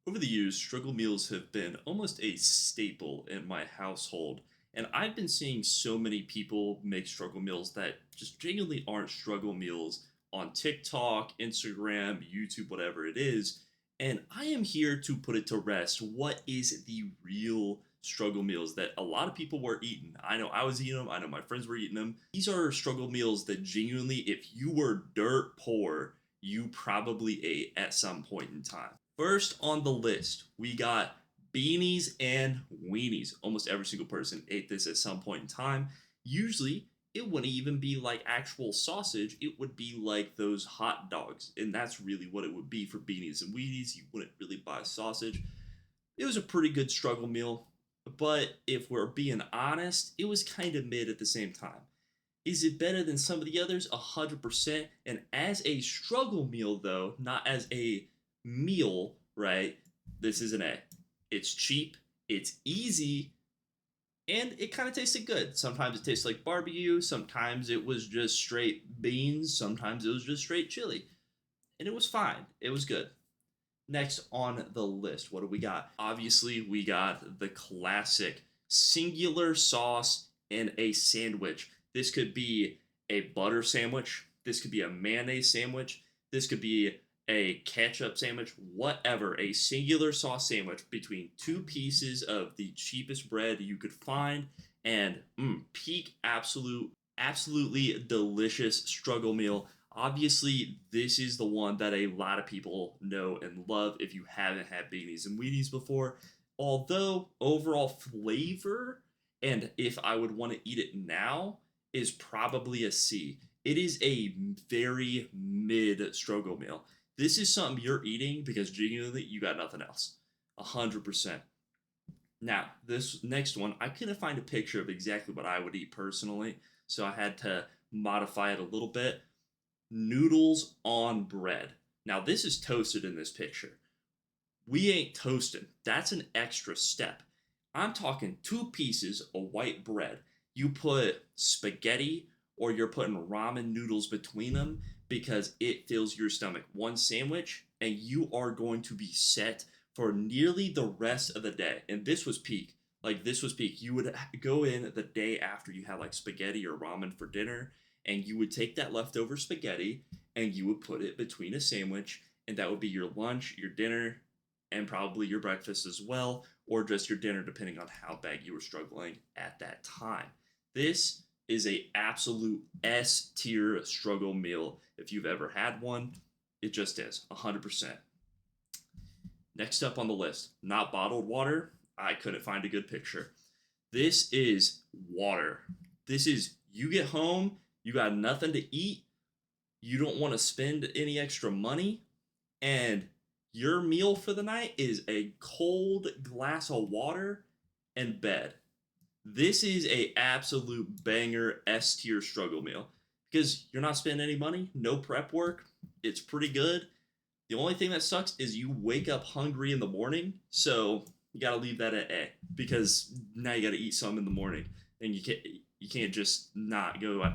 Over the years, struggle meals have been almost a staple in my household, and I've been seeing so many people make struggle meals that just genuinely aren't struggle meals on TikTok, Instagram, YouTube, whatever it is. And I am here to put it to rest. What is the real struggle meals that a lot of people were eating? I know I was eating them, I know my friends were eating them. These are struggle meals that genuinely, if you were dirt poor, you probably ate at some point in time. First on the list, we got beanies and weenies. Almost every single person ate this at some point in time. Usually, it wouldn't even be like actual sausage, it would be like those hot dogs. And that's really what it would be for beanies and weenies. You wouldn't really buy sausage. It was a pretty good struggle meal, but if we're being honest, it was kind of mid at the same time. Is it better than some of the others? 100%. And as a struggle meal, though, not as a meal, right? This is an A. It's cheap, it's easy, and it kind of tasted good. Sometimes it tastes like barbecue, sometimes it was just straight beans, sometimes it was just straight chili. And it was fine. It was good. Next on the list, what do we got? Obviously, we got the classic singular sauce in a sandwich. This could be a butter sandwich. This could be a mayonnaise sandwich. This could be a ketchup sandwich, whatever. A singular sauce sandwich between two pieces of the cheapest bread you could find, and peak absolutely delicious struggle meal. Obviously, this is the one that a lot of people know and love if you haven't had beanies and weenies before. Although, overall flavor, and if I would want to eat it now, is probably a C. It is a very mid struggle meal. This is something you're eating because genuinely you got nothing else. 100%. Now, this next one, I couldn't find a picture of exactly what I would eat personally, so I had to modify it a little bit. Noodles on bread. Now, this is toasted in this picture. We ain't toasting. That's an extra step. I'm talking two pieces of white bread. You put spaghetti or you're putting ramen noodles between them because it fills your stomach. One sandwich, and you are going to be set for nearly the rest of the day. And this was peak. Like, this was peak. You would go in the day after you had like spaghetti or ramen for dinner, and you would take that leftover spaghetti and you would put it between a sandwich, and that would be your lunch, your dinner, and probably your breakfast as well, or just your dinner depending on how bad you were struggling at that time. This is a absolute S tier struggle meal. If you've ever had one, it just is 100%. Next up on the list, not bottled water. I couldn't find a good picture. This is water. This is you get home, you got nothing to eat, you don't want to spend any extra money, and your meal for the night is a cold glass of water and bed. This is a absolute banger S tier struggle meal because you're not spending any money, no prep work. It's pretty good. The only thing that sucks is you wake up hungry in the morning, so you gotta leave that at A because now you gotta eat some in the morning, and you can't just not go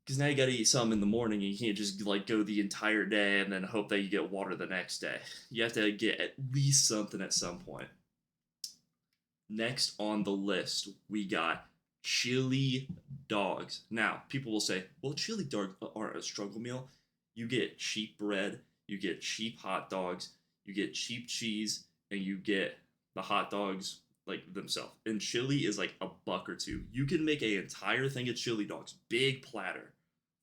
because now you gotta eat some in the morning, and you can't just like go the entire day and then hope that you get water the next day. You have to get at least something at some point. Next on the list, we got chili dogs. Now, people will say, well, chili dogs aren't a struggle meal. You get cheap bread, you get cheap hot dogs, you get cheap cheese, and you get the hot dogs like themselves. And chili is like a buck or two. You can make an entire thing of chili dogs, big platter,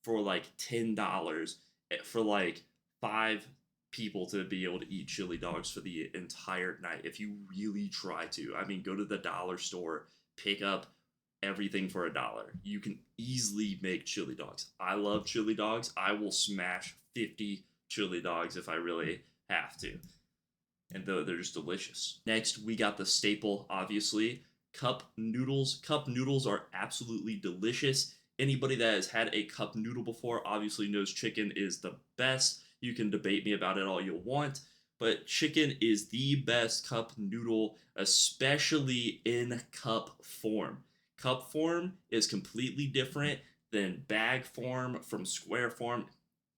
for like $10 for like 5 people to be able to eat chili dogs for the entire night if you really try to. I mean, go to the dollar store, pick up everything for $1. You can easily make chili dogs. I love chili dogs. I will smash 50 chili dogs if I really have to. And they're just delicious. Next, we got the staple, obviously, cup noodles. Cup noodles are absolutely delicious. Anybody that has had a cup noodle before obviously knows chicken is the best. You can debate me about it all you want, but chicken is the best cup noodle, especially in cup form. Cup form is completely different than bag form from square form.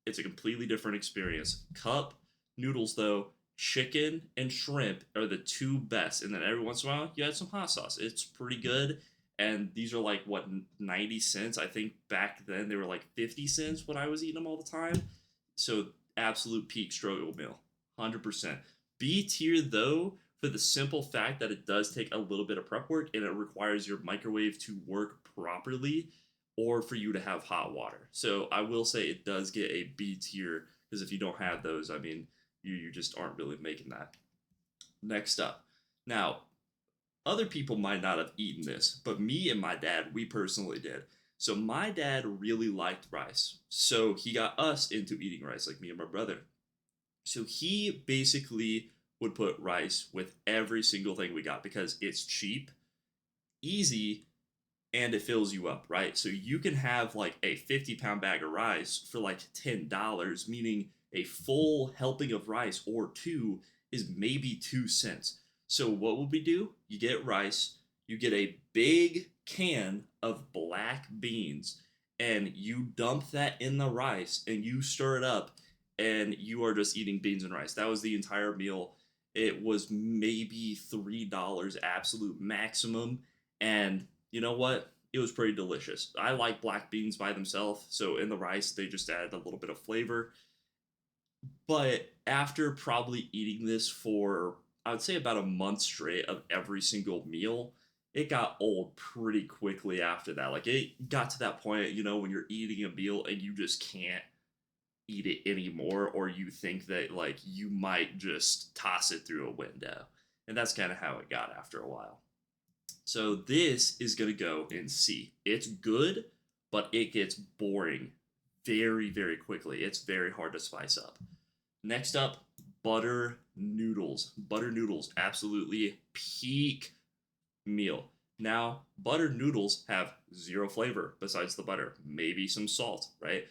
It's a completely different experience. Cup noodles, though, chicken and shrimp are the two best, and then every once in a while you add some hot sauce. It's pretty good. And these are like what 90 cents. I think back then they were like 50 cents when I was eating them all the time. So absolute peak struggle meal, 100%. B tier though, for the simple fact that it does take a little bit of prep work and it requires your microwave to work properly, or for you to have hot water. So I will say it does get a B tier because if you don't have those, I mean, you just aren't really making that. Next up. Now, other people might not have eaten this, but me and my dad, we personally did. So my dad really liked rice. So he got us into eating rice, like me and my brother. So he basically would put rice with every single thing we got because it's cheap, easy, and it fills you up, right? So you can have like a 50-pound bag of rice for like $10, meaning a full helping of rice or two is maybe 2 cents. So what would we do? You get rice, you get a big can of black beans, and you dump that in the rice and you stir it up, and you are just eating beans and rice. That was the entire meal. It was maybe $3 absolute maximum. And you know what? It was pretty delicious. I like black beans by themselves, so in the rice they just add a little bit of flavor. But after probably eating this for, I would say, about a month straight of every single meal, it got old pretty quickly after that. Like it got to that point, when you're eating a meal and you just can't eat it anymore, or you think that like you might just toss it through a window. And that's kind of how it got after a while. So this is going to go in C. It's good, but it gets boring very, very quickly. It's very hard to spice up. Next up, butter noodles. Butter noodles, absolutely peak meal. Now, butter noodles have zero flavor besides the butter, maybe some salt, right?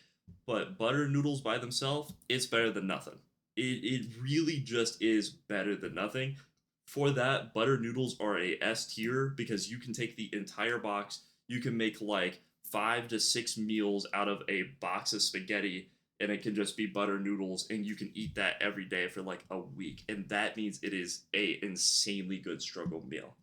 But butter noodles by themselves, it's better than nothing. It really just is better than nothing. For that, butter noodles are a S tier because you can take the entire box, you can make like 5 to 6 meals out of a box of spaghetti, and it can just be butter noodles, and you can eat that every day for like a week, and that means it is a insanely good struggle meal.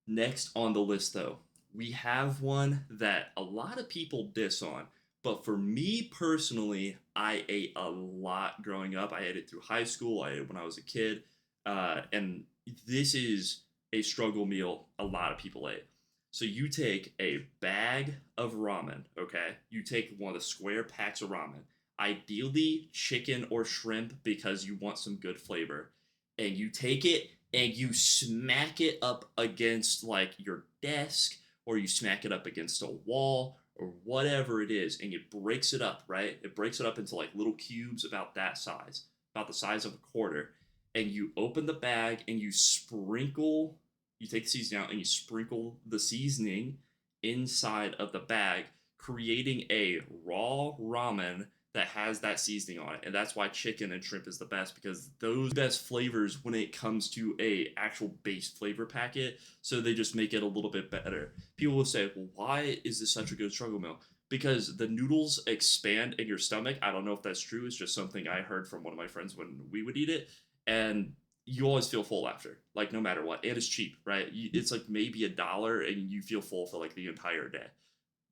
Next on the list, though, we have one that a lot of people diss on. But for me personally, I ate a lot growing up. I ate it through high school, I ate it when I was a kid. And this is a struggle meal a lot of people ate. So you take a bag of ramen, okay? You take one of the square packs of ramen, ideally chicken or shrimp because you want some good flavor, and you take it and you smack it up against like your desk, or you smack it up against a wall or whatever it is, and it breaks it up, right? It breaks it up into like little cubes about that size, about the size of a quarter. And you open the bag and you take the seasoning out and you sprinkle the seasoning inside of the bag, creating a raw ramen that has that seasoning on it. And that's why chicken and shrimp is the best, because those best flavors when it comes to a actual base flavor packet. So they just make it a little bit better. People will say, well, why is this such a good struggle meal? Because the noodles expand in your stomach. I don't know if that's true. It's just something I heard from one of my friends when we would eat it. And you always feel full after, like no matter what. And it's cheap, right? It's like maybe $1 and you feel full for like the entire day.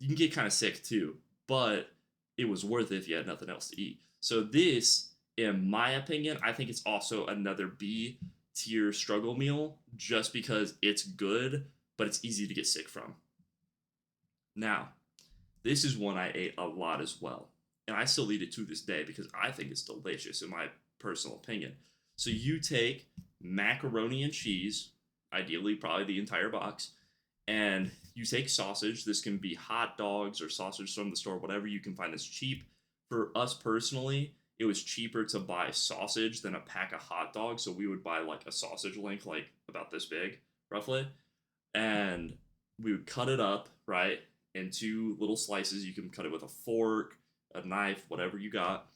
You can get kind of sick too, but it was worth it if you had nothing else to eat. So this, in my opinion, I think it's also another B tier struggle meal just because it's good, but it's easy to get sick from. Now, this is one I ate a lot as well. And I still eat it to this day because I think it's delicious in my personal opinion. So you take macaroni and cheese, ideally probably the entire box, and you take sausage. This can be hot dogs or sausage from the store, whatever you can find that's cheap. For us personally, it was cheaper to buy sausage than a pack of hot dogs, so we would buy like a sausage link, like about this big, roughly, and we would cut it up, right, into little slices. You can cut it with a fork, a knife, whatever you got,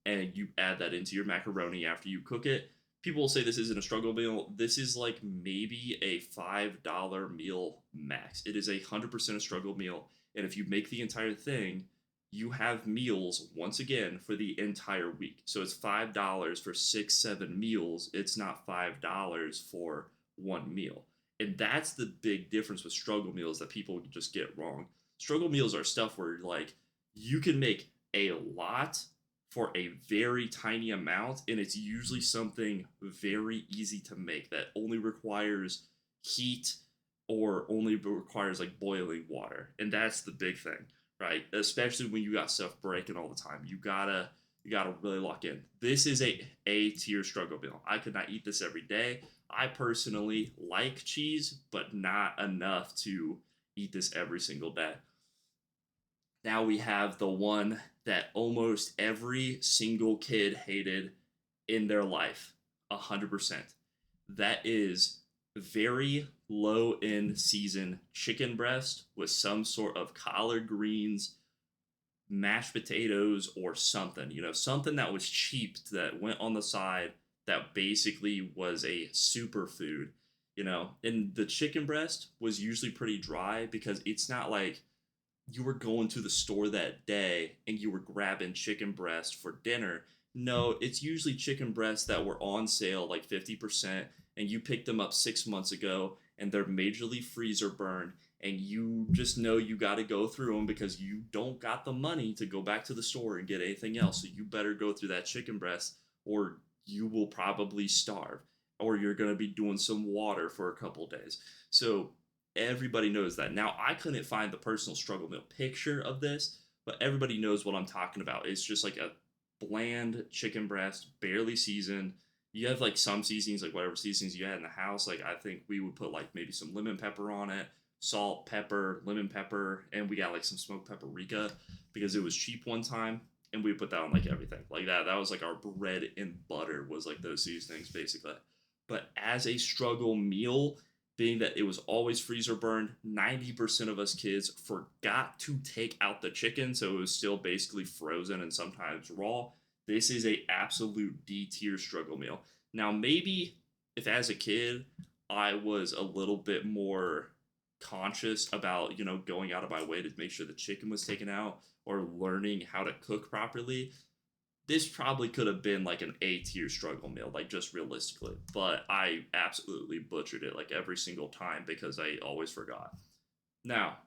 and you add that into your macaroni after you cook it. People will say this isn't a struggle meal. This is like maybe a $5 meal max. It is 100% a struggle meal, and if you make the entire thing, you have meals once again for the entire week. So it's $5 for 6, 7 meals. It's not $5 for one meal. And that's the big difference with struggle meals that people just get wrong. Struggle meals are stuff where like you can make a lot for a very tiny amount, and it's usually something very easy to make that only requires heat or only requires like boiling water. And that's the big thing, right? Especially when you got stuff breaking all the time. You gotta really lock in. This is a tier struggle meal. I could not eat this every day. I personally like cheese, but not enough to eat this every single day. Now we have the one that almost every single kid hated in their life, 100%. That is very low in season chicken breast with some sort of collard greens, mashed potatoes, or something. Something that was cheap that went on the side that basically was a superfood. And the chicken breast was usually pretty dry because it's not like you were going to the store that day and you were grabbing chicken breast for dinner. No, it's usually chicken breasts that were on sale like 50%, and you picked them up 6 months ago and they're majorly freezer burned, and you just know you got to go through them because you don't got the money to go back to the store and get anything else. So you better go through that chicken breast or you will probably starve, or you're going to be doing some water for a couple days. So everybody knows that. Now, I couldn't find the personal struggle meal picture of this, but everybody knows what I'm talking about. It's just like a bland chicken breast, barely seasoned. You have like some seasonings, like whatever seasonings you had in the house. Like I think we would put like maybe some lemon pepper on it, salt, pepper, lemon pepper, and we got like some smoked paprika because it was cheap one time, and we put that on like everything. Like that was like our bread and butter was like those seasonings basically. But as a struggle meal, being that it was always freezer burned, 90% of us kids forgot to take out the chicken, so it was still basically frozen and sometimes raw. This is a absolute D tier struggle meal. Now, maybe if as a kid I was a little bit more conscious about going out of my way to make sure the chicken was taken out or learning how to cook properly, this probably could have been like an A tier struggle meal, like just realistically. But I absolutely butchered it like every single time because I always forgot. Now,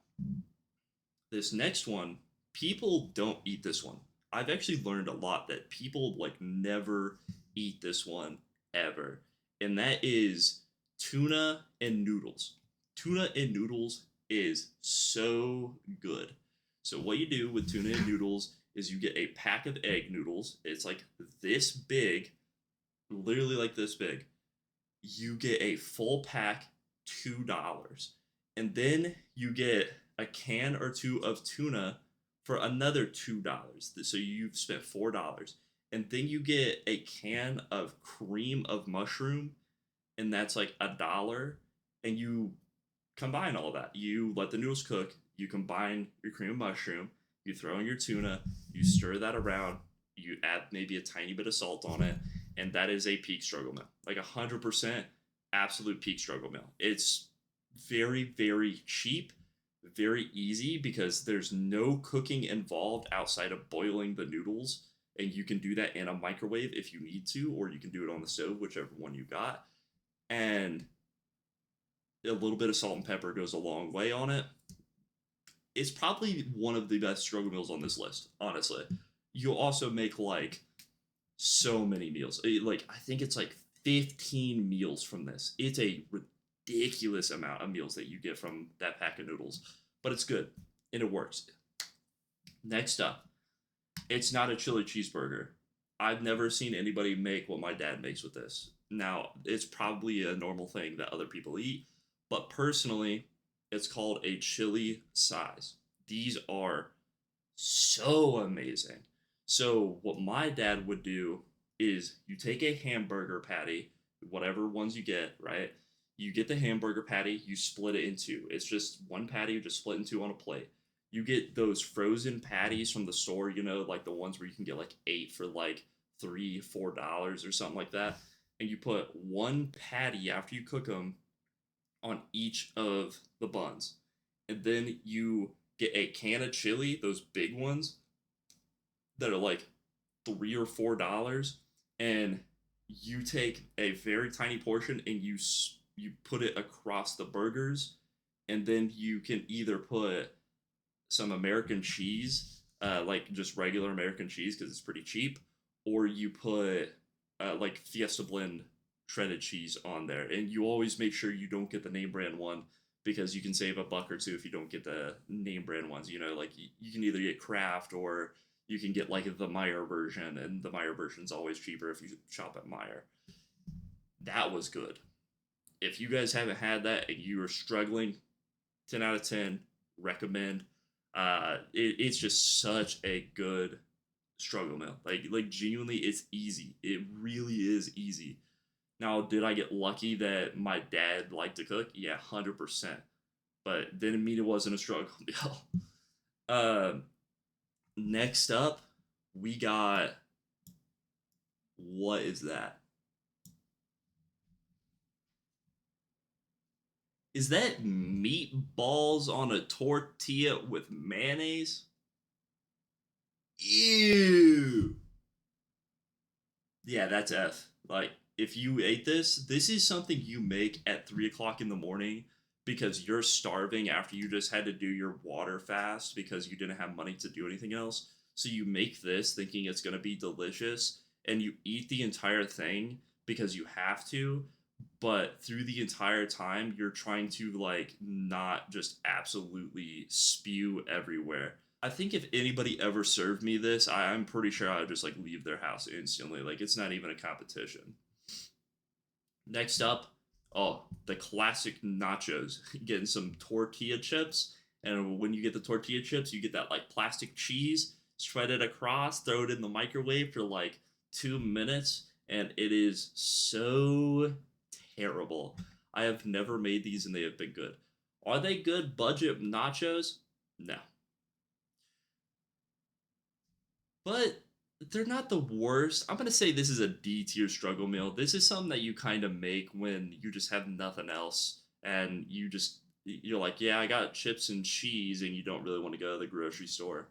this next one, people don't eat this one. I've actually learned a lot that people like never eat this one ever. And that is tuna and noodles. Tuna and noodles is so good. So what you do with tuna and noodles is you get a pack of egg noodles. It's like this big, literally like this big. You get a full pack, $2. And then you get a can or two of tuna for another $2. So you've spent $4. And then you get a can of cream of mushroom, and that's like $1. And you combine all that. You let the noodles cook, you combine your cream of mushroom, you throw in your tuna, you stir that around, you add maybe a tiny bit of salt on it, and that is a peak struggle meal. Like 100% absolute peak struggle meal. It's very, very cheap, very easy because there's no cooking involved outside of boiling the noodles. And you can do that in a microwave if you need to, or you can do it on the stove, whichever one you got. And a little bit of salt and pepper goes a long way on it. It's probably one of the best struggle meals on this list, honestly. You'll also make like so many meals. Like I think it's like 15 meals from this. It's a ridiculous amount of meals that you get from that pack of noodles, but it's good and it works. Next up, it's not a chili cheeseburger. I've never seen anybody make what my dad makes with this. Now, it's probably a normal thing that other people eat, but personally, it's called a chili size. These are so amazing. So, what my dad would do is you take a hamburger patty, whatever ones you get, right? You get the hamburger patty, you split it in two. It's just one patty, you just split in two on a plate. You get those frozen patties from the store, like the ones where you can get like eight for like $3, $4 or something like that. And you put one patty after you cook them on each of the buns. And then you get a can of chili, those big ones, that are like $3 or $4, and you take a very tiny portion and you put it across the burgers, and then you can either put some American cheese, like just regular American cheese because it's pretty cheap, or you put like Fiesta Blend shredded cheese on there. And you always make sure you don't get the name brand one because you can save $1 or $2 if you don't get the name brand ones. You know, like you can either get Kraft or you can get like the Meyer version, and the Meyer version's always cheaper if you shop at Meyer. That was good. If you guys haven't had that and you are struggling, 10 out of 10, recommend. It's just such a good struggle meal. Like genuinely, it's easy. It really is easy. Now, did I get lucky that my dad liked to cook? Yeah, 100%. But didn't mean it wasn't a struggle meal. uh, Next up, we got, what is that? Is that meatballs on a tortilla with mayonnaise? Ew. Yeah, that's F. Like, if you ate this, this is something you make at 3 o'clock in the morning because you're starving after you just had to do your water fast because you didn't have money to do anything else. So you make this thinking it's going to be delicious, and you eat the entire thing because you have to, but through the entire time you're trying to like not just absolutely spew everywhere. I think if anybody ever served me this, I'm pretty sure I would just like leave their house instantly. Like it's not even a competition. Next up, oh, the classic nachos. Getting some tortilla chips, and when you get the tortilla chips, you get that like plastic cheese, shred it across, throw it in the microwave for like 2 minutes, and it is so terrible. I have never made these and they have been good. Are they good budget nachos? No. But they're not the worst. I'm gonna say this is a D tier struggle meal. This is something that you kind of make when you just have nothing else, and you're like, yeah, I got chips and cheese, and you don't really want to go to the grocery store.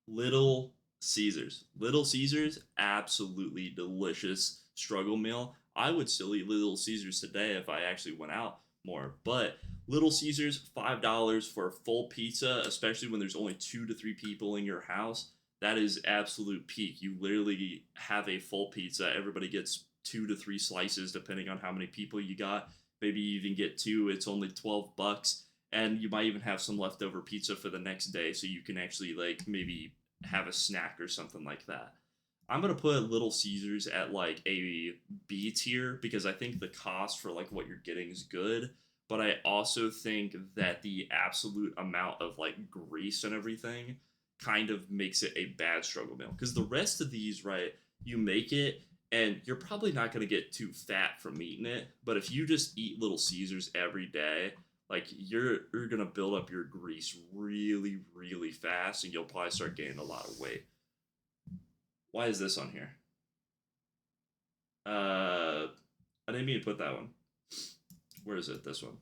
Little Caesars. Little Caesars, absolutely delicious struggle meal. I would still eat Little Caesars today if I actually went out more. But Little Caesars, $5 for a full pizza, especially when there's only 2 to 3 people in your house. That is absolute peak. You literally have a full pizza. Everybody gets 2 to 3 slices, depending on how many people you got. Maybe you even get two. It's only $12, and you might even have some leftover pizza for the next day, so you can actually like maybe have a snack or something like that. I'm gonna put Little Caesars at like a B tier because I think the cost for like what you're getting is good, but I also think that the absolute amount of like grease and everything kind of makes it a bad struggle meal. Because the rest of these, right, you make it and you're probably not gonna get too fat from eating it, but if you just eat Little Caesars every day, like you're gonna build up your grease really really fast, and you'll probably start gaining a lot of weight. Why is this on here? uh I didn't mean to put that one. Where is it? This one.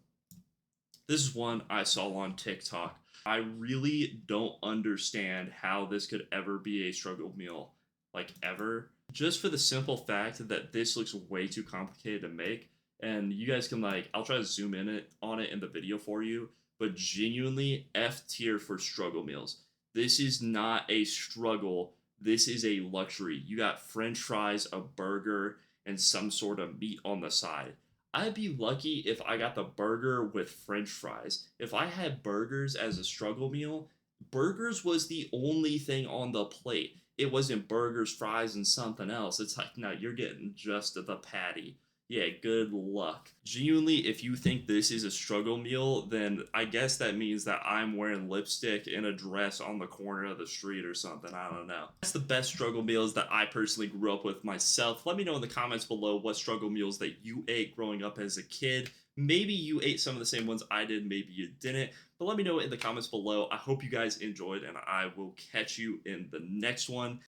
This is one I saw on TikTok. I really don't understand how this could ever be a struggle meal, like ever. Just for the simple fact that this looks way too complicated to make. And you guys can like, I'll try to zoom in it on it in the video for you. But genuinely, F tier for struggle meals. This is not a struggle. This is a luxury. You got French fries, a burger, and some sort of meat on the side. I'd be lucky if I got the burger with french fries. If I had burgers as a struggle meal, burgers was the only thing on the plate. It wasn't burgers, fries, and something else. It's like, no, you're getting just the patty. Yeah, good luck. Genuinely, if you think this is a struggle meal, then I guess that means that I'm wearing lipstick in a dress on the corner of the street or something. I don't know. That's the best struggle meals that I personally grew up with myself. Let me know in the comments below what struggle meals that you ate growing up as a kid. Maybe you ate some of the same ones I did, maybe you didn't. But let me know in the comments below. I hope you guys enjoyed, and I will catch you in the next one.